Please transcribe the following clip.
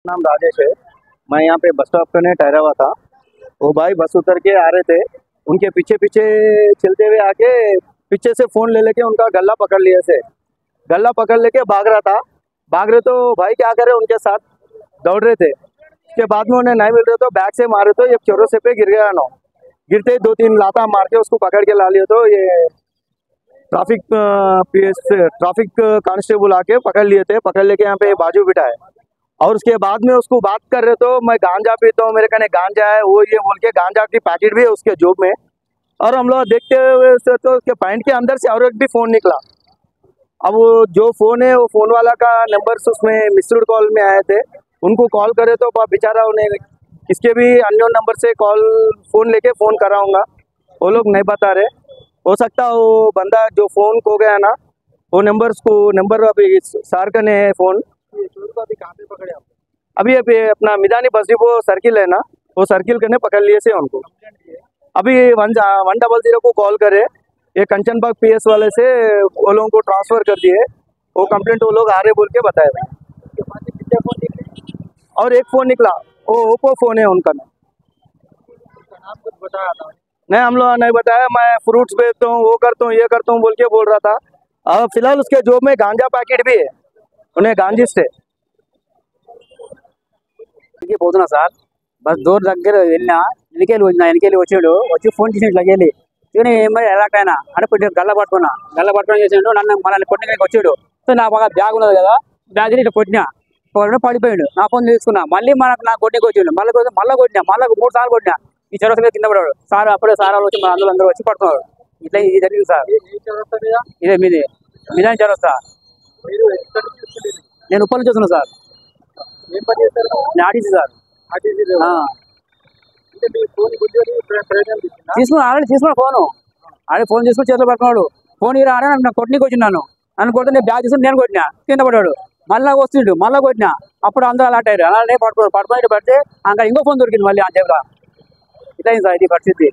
नाम राजेश है। मैं यहाँ पे बस स्टॉप पे ठहरा हुआ था। वो भाई बस उतर के आ रहे थे, उनके पीछे पीछे चलते हुए आके पीछे से फोन ले लेके उनका गला पकड़ लिया से। गला पकड़ लेके भाग रहा था। भाग रहे तो भाई क्या करे, उनके साथ दौड़ रहे थे। उसके बाद में उन्हें नहीं मिल रहे तो बैग से मारे तो ये चौरासे पे गिर गया। नो गिरते ही 2-3 लाता मार के उसको पकड़ के ला लिया तो ये ट्रैफिक ट्रैफिक कांस्टेबल आके पकड़ लिए थे। पकड़ लेके यहाँ पे बाजू बिठाए और उसके बाद में उसको बात कर रहे तो मैं गांजा पीता हूँ, मेरे कहने गांजा है वो ये बोल के गांजा की पैकेट भी है उसके जेब में। और हम लोग देखते हुए से तो उसके पैंट के अंदर से और एक भी फ़ोन निकला। अब वो जो फ़ोन है वो फ़ोन वाला का नंबर उसमें मिस्ड कॉल में आए थे। उनको कॉल करे तो बेचारा उन्हें किसके भी अननोन नंबर से फ़ोन लेके फ़ोन कराऊंगा, वो लोग नहीं बता रहे। हो सकता है वो बंदा जो फ़ोन खो गया ना, वो नंबर अभी सार का ने है फ़ोन। अभी कहाँ पे पकड़े आप? अभी अभी अपना मिदानी बस डिपो सर्किल है ना, वो सर्किल करने पकड़ लिए से उनको। अभी 100 को कॉल करे, ये कंचनबाग पीएस वाले से वो लोगों को ट्रांसफर कर दिए। वो कंप्लेंट वो लोग आ रहे बोल के बताए भाई। और एक फ़ोन निकला, वो ओप्पो फ़ोन है उनका। नाम कुछ बताया था? नहीं, हम लोग नहीं बताया। मैं फ्रूट्स बेचता हूँ, वो करता हूँ, ये करता हूँ बोल के बोल रहा था। अब फिलहाल उसके जेब में गांजा पैकेट भी है, उन्हें गांजिस्ट है। పోతున్నా సార్ బస్ డోర్ దగ్గర వెళ్ళినా వెనకెళ్ళి వచ్చాడు వచ్చి ఫోన్ చేసి ఇట్లా వెళ్ళి కానీ మరి ఎలాగైనా అంటే కొంచెం గల్ల పట్టుకొని చేసాడు నన్ను మనల్ని కొట్టడానికి వచ్చాడు. సో నా బాగా బ్యాగ్ ఉన్నది కదా, బ్యాగ్ ఇట్లా కొట్టినా పడిపోయాడు. నా ఫోన్ తీసుకున్నా, మళ్ళీ నా కొట్టడానికి వచ్చాడు. మళ్ళీ కొట్టినా, మళ్ళీ 3 సార్లు కొట్టినా. ఈ చౌరస్తా మీద కింద పడాడు సార్. అప్పుడే సార్ వాళ్ళు వచ్చి మన అందరూ వచ్చి పడుతున్నారు. ఇట్లా ఇది జరిగింది సార్. ఇదే మీది మిదాని చౌరస్తా. నేను ఉప్పల్ నుంచి వస్తున్నా సార్. RTC sir. ఆల్రెడీ తీసుకున్నా ఫోను. ఆల్రెడీ ఫోన్ తీసుకుని చేతిలో పడుతున్నాడు. ఫోన్ ఇరా అని నన్ను కొట్టడానికి వచ్చినాను. నన్ను కొడితే నేను బ్యాగ్ తీసుకుని నేను కొట్టినా, కింద పడ్డాడు. మళ్ళీ వస్తుండు, మళ్ళీ కొట్టినా. అప్పుడు అందరూ అలర్ట్ అయ్యారు. అలానే పడిపోయి పడితే అక్కడ ఇంకో ఫోన్ దొరికింది మళ్ళీ ఆ జేబులో. ఇట్లా అయింది సార్ ఇది పరిస్థితి.